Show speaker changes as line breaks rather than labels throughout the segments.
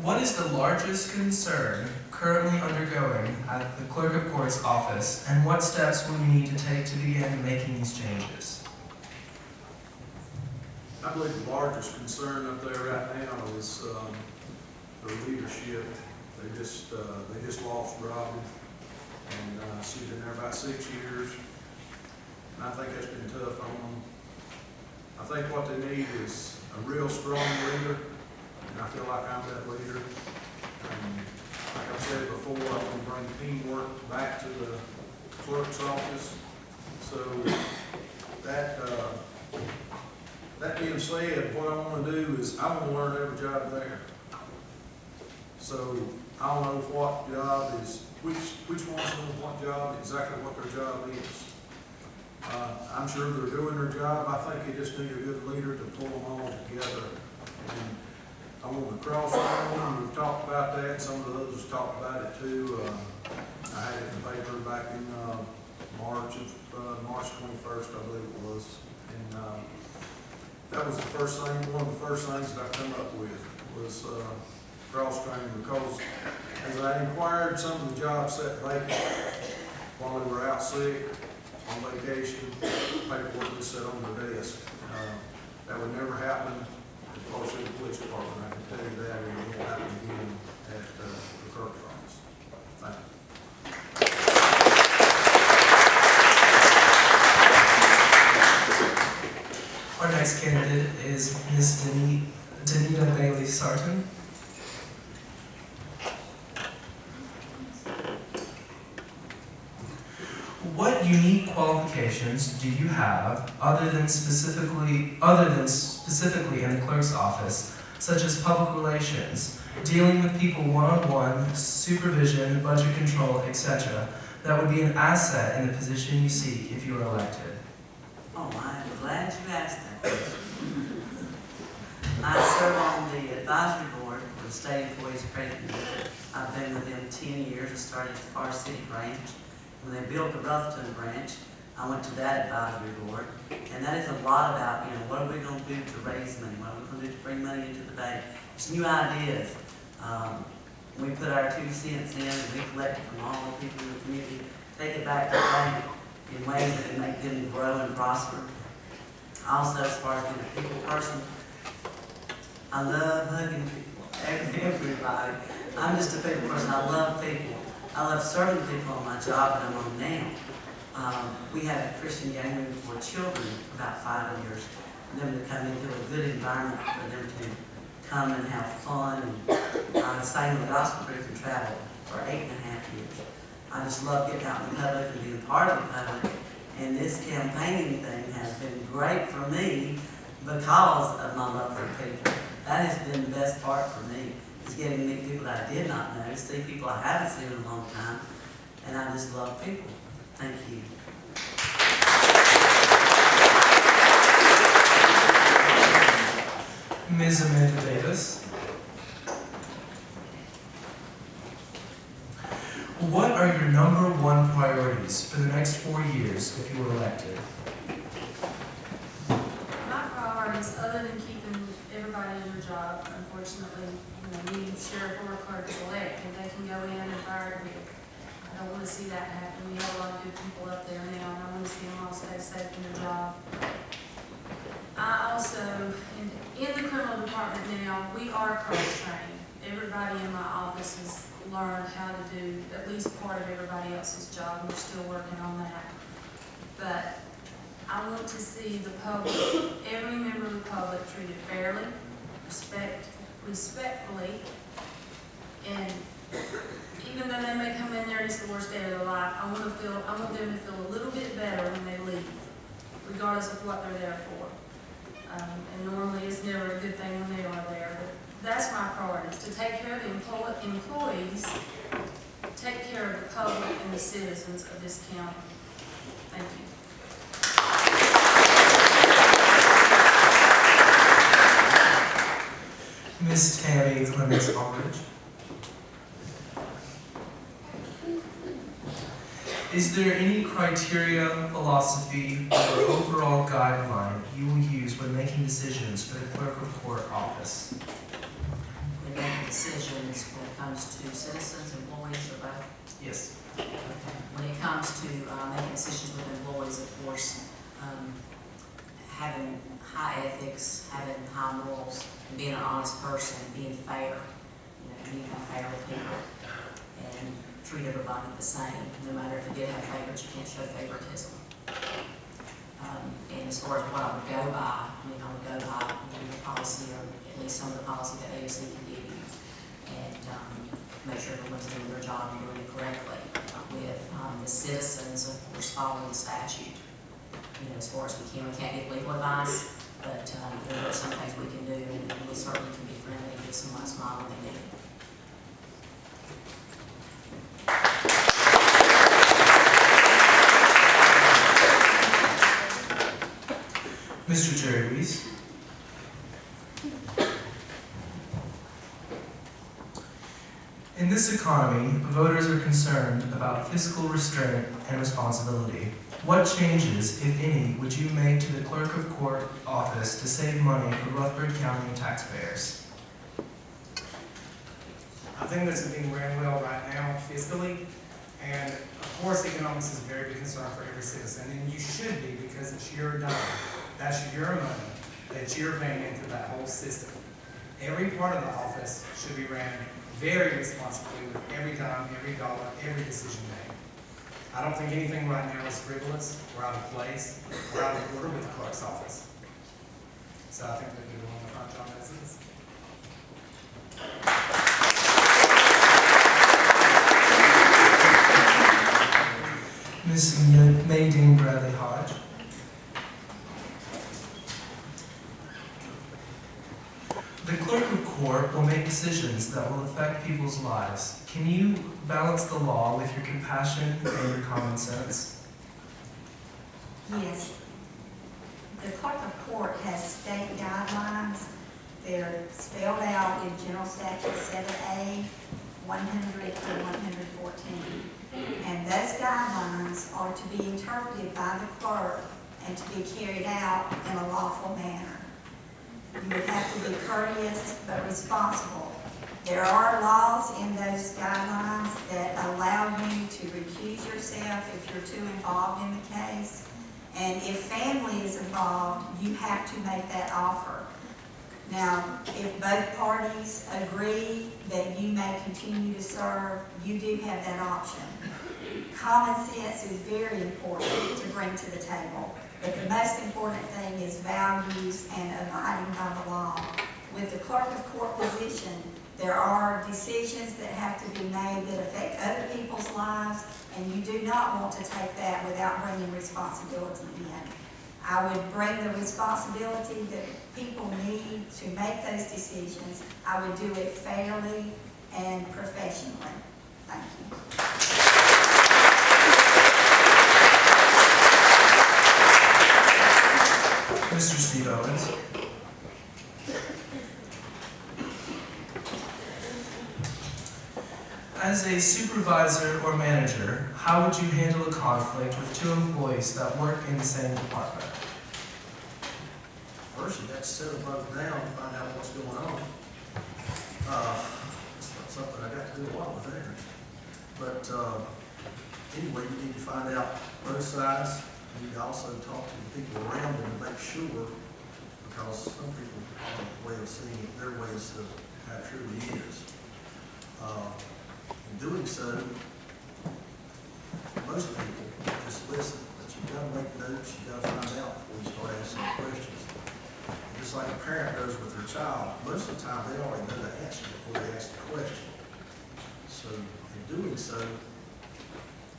What is the largest concern currently undergoing at the Clerk of Court's office, and what steps will you need to take to begin making these changes?
I believe the largest concern up there right now is the leadership. They just lost Robin, and she's been there about 6 years, and I think that's been tough on them. I think what they need is a real strong leader, and I feel like I'm that leader. And like I've said before, I want to bring teamwork back to the clerk's office. So that being said, what I want to do is I want to learn every job there. So I'll know what job is, which one's doing what job, exactly what their job is. I'm sure they're doing their job. I think they just need a good leader to pull them all together. And I want to cross train. We've talked about that. Some of the others talked about it too. I had it in the paper back in March 21st, I believe it was. And that was the first thing, one of the first things that I come up with was cross training, because as I inquired, some of the jobs sat vacant while they were out sick, on vacation, paperwork just sat on their desk. That would never happen at the Florida City Police Department. I can tell you that, and it won't happen again at the clerk's office. Thank you.
Our next candidate is Ms. Danita Bailey Sarton. What unique qualifications do you have other than specifically in the clerk's office, such as public relations, dealing with people one-on-one, supervision, budget control, etc., that would be an asset in the position you seek if you are elected?
Oh, I'm glad you asked that question. I serve on the advisory board for the State Employees Credit Union. I've been with them 10 years. I started at the Forest City branch. When they built the Rutherford branch, I went to that advisory board, and that is a lot about, what are we going to do to raise money? What are we going to do to bring money into the bank? It's new ideas. We put our 2 cents in, and we collect it from all the people in the community, take it back to the bank in ways that can make them grow and prosper. Also, as far as being a people person, I love hugging people, everybody. I'm just a people person. I love people. I love serving people on my job that I'm on now. We had a Christian gang room for children for about 5 years, for them to come into a good environment for them to come and have fun. And I sang in the gospel group and traveled for 8.5 years. I just love getting out in the public and being part of the public. And this campaigning thing has been great for me because of my love for people. That has been the best part for me. Is getting to meet people that I did not know, see people I haven't seen in a long time, and I just love people. Thank you.
Ms. Amanda Davis. What are your #1 priorities for the next 4 years if you were elected?
My priorities, other than keeping everybody in their job, unfortunately, me, sheriff, or clerk is elected, they can go in and fire at will. I don't want to see that happen. We have a lot of good people up there now, and I want to see them all stay safe in their job. I also, in the criminal department now, we are cross-trained. Everybody in my office has learned how to do at least part of everybody else's job. We're still working on that. But I want to see the public, every member of the public treated fairly, respectfully, and even though they may come in there and it's the worst day of their life, I want them to feel a little bit better when they leave, regardless of what they're there for. And normally it's never a good thing when they are there, but that's my priority, is to take care of the employees, take care of the public and the citizens of this county. Thank you.
Ms. Tammy Clements Aldridge. Is there any criteria, philosophy, or overall guideline you will use when making decisions for the Clerk of Court office?
We make
decisions when it comes to citizens, employees, or both?
Yes.
Okay. When it comes to making decisions with employees, of course, having high ethics, having high morals, and being an honest person, being fair, you need to be fair with people, and treat everybody the same, no matter if you did have favorites, you can't show favoritism. And as far as what I would go by, I would go by the policy, or at least some of the policy that AOC can give you, and make sure everyone's doing their job and doing it correctly. With the citizens, of course, following the statute. As far as we can't give legal advice, but there are some things we can do, and we certainly can be friendly and give someone a smile when they need it.
Mr. Jerry Reese. In this economy, voters are concerned about fiscal restraint and responsibility. What changes, if any, would you make to the clerk of court office to save money for Rutherford County taxpayers?
I think this is being ran well right now fiscally, and of course economics is a very big concern for every citizen, and you should be, because it's your dollar. That's your money that you're paying into that whole system. Every part of the office should be ran very responsibly with every dime, every dollar, every decision made. I don't think anything right now is frivolous or out of place or out of order with the clerk's office. So I think that we're doing a fine job as is.
Ms. Nadine Bradley Hodge. The clerk of court will make decisions that will affect people's lives. Can you balance the law with your compassion and your common sense?
Yes. The clerk of court has state guidelines. They're spelled out in General Statute 7A, 100 and 114. And those guidelines are to be interpreted by the clerk and to be carried out in a lawful manner. You would have to be courteous but responsible. There are laws in those guidelines that allow you to recuse yourself if you're too involved in the case. And if family is involved, you have to make that offer. Now, if both parties agree that you may continue to serve, you do have that option. Common sense is very important to bring to the table, but the most important thing is values and abiding by the law. With the clerk of court position, there are decisions that have to be made that affect other people's lives, and you do not want to take that without bringing responsibility in. I would bring the responsibility that people need to make those decisions. I would do it fairly and professionally. Thank you.
Mr. Steve Owens. As a supervisor or manager, how would you handle a conflict with two employees that work in the same department?
First, you have to sit them both down and find out what's going on. It's not something I got to do a lot with there. But anyway, you need to find out both sides. You need to also talk to the people around them to make sure, because some people have a way of seeing it, their ways of how it truly is. In doing so, most people just listen, but you've got to make notes, you've got to find out before you start asking questions. And just like a parent does with their child, most of the time they already know the answer before they ask the question. So in doing so,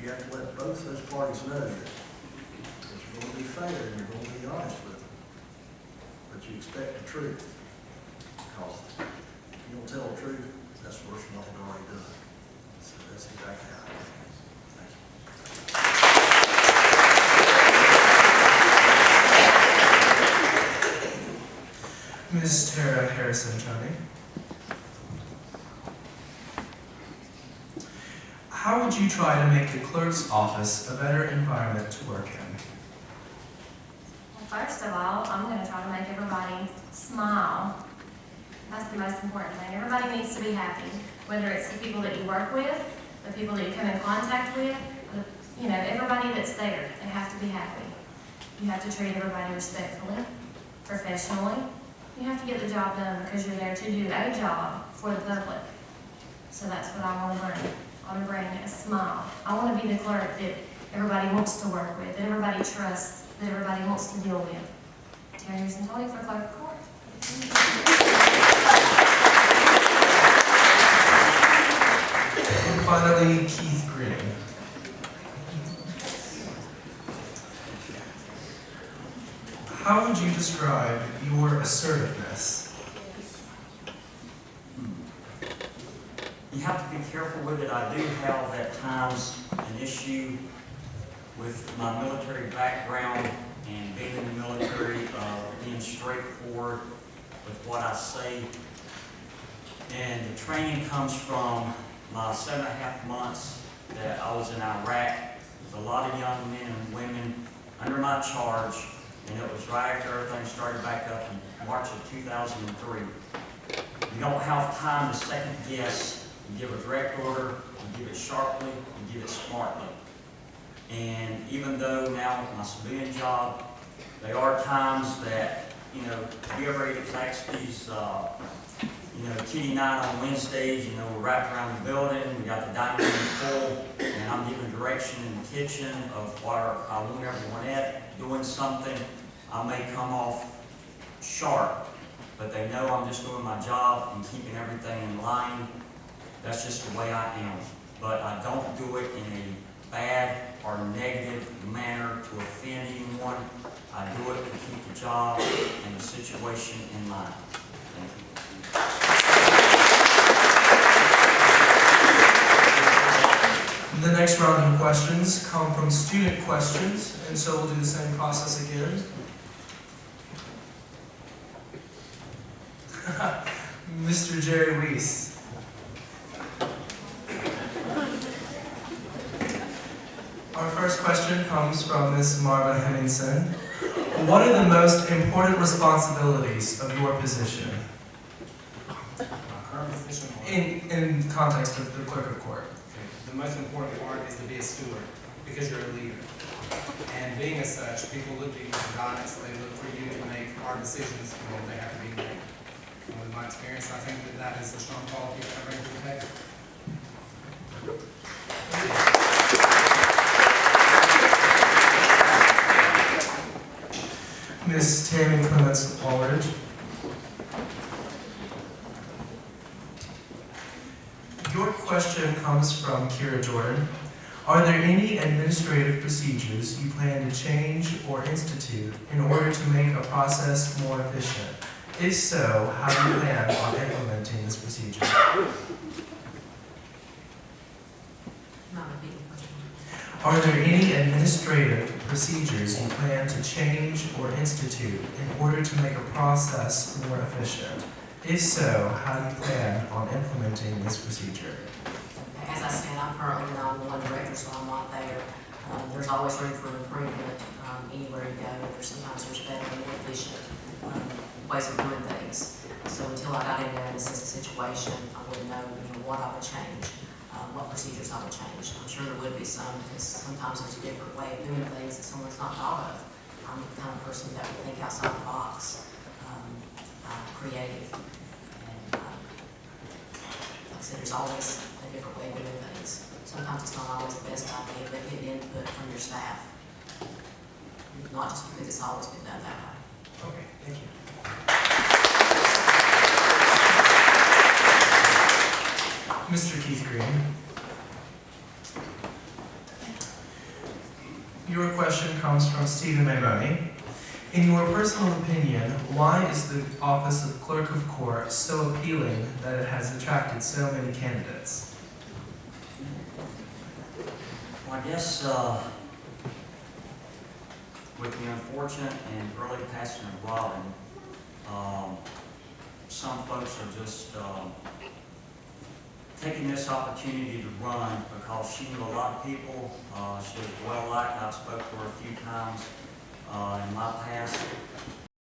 you have to let both those parties know that you're going to be fair and you're going to be honest with them. But you expect the truth. Because if you don't tell the truth, that's worse than what they've already done. So that's exactly how it is. Thank you.
Ms. Tara Harrison-Tony. How would you try to make the clerk's office a better environment to work in?
Well, first of all, I'm going to try to make everybody smile. That's the most important thing. Everybody needs to be happy, whether it's the people that you work with, the people that you come in contact with, you know, everybody that's there, they have to be happy. You have to treat everybody respectfully, professionally. You have to get the job done because you're there to do a job for the public. So that's what I want to bring. I want to bring a smile. I want to be the clerk that everybody wants to work with, that everybody trusts, that everybody wants to deal with. Terry and Tony for clerk of court.
And finally, Keith Green. How would you describe your assertiveness?
You have to be careful with it. I do have at times an issue with my military background and being in the military, being straightforward with what I say. And the training comes from my 7.5 months that I was in Iraq with a lot of young men and women under my charge, and it was right after everything started back up in March of 2003. You don't have time to second guess. You give a direct order, you give it sharply, you give it smartly. And even though now with my civilian job, there are times that, you know, we ever get Zaxby's, you know, kitty night on Wednesdays, you know, we're wrapped around the building, we got the dining room full, and I'm giving direction in the kitchen of what I want everyone at, doing something. I may come off sharp, but they know I'm just doing my job and keeping everything in line. That's just the way I am. But I don't do it in a bad or negative manner to offend anyone. I do it to keep the job and the situation in line. Thank you.
The next round of questions come from student questions, and so we'll do the same process again. Mr. Jerry Weiss. Our first question comes from Ms. Marva Hemmingson. What are the most important responsibilities of your position?
My current position,
In context of the clerk of court.
the most important part is to be a steward, because you're a leader. And being as such, people look to you for guidance. They look for you to make hard decisions when they have to be made. And with my experience, I think that that is a strong quality that I bring to the table.
Ms. Tammy Clements Aldridge. Your question comes from Kira Jordan. Are there any administrative procedures you plan to change or institute in order to make a process more efficient? If so, how do you plan on implementing this procedure? Are there any administrative procedures you plan to change or institute in order to make a process more efficient? If so, how do you plan on implementing this procedure?
As I said, I'm currently the 911 director, so I'm not there. There's always room for improvement anywhere you go. Sometimes there's better and more efficient ways of doing things. So until I got in there and assessed the situation, I wouldn't know, what I would change, what procedures I would change. I'm sure there would be some, because sometimes there's a different way of doing things that someone's not thought of. I'm the kind of person that would think outside the box, creative. And like I said, there's always a different way of doing things. Sometimes it's not always the best idea, but get input from your staff. Not just because it's always been done that way.
Okay, thank you. Mr. Keith Green. Your question comes from Stephen Maimoni. In your personal opinion, why is the office of Clerk of Court so appealing that it has attracted so many candidates?
Well, I guess with the unfortunate and early passing of Robin, some folks are just taking this opportunity to run because she knew a lot of people. She was well liked. I've spoken to her a few times in my past,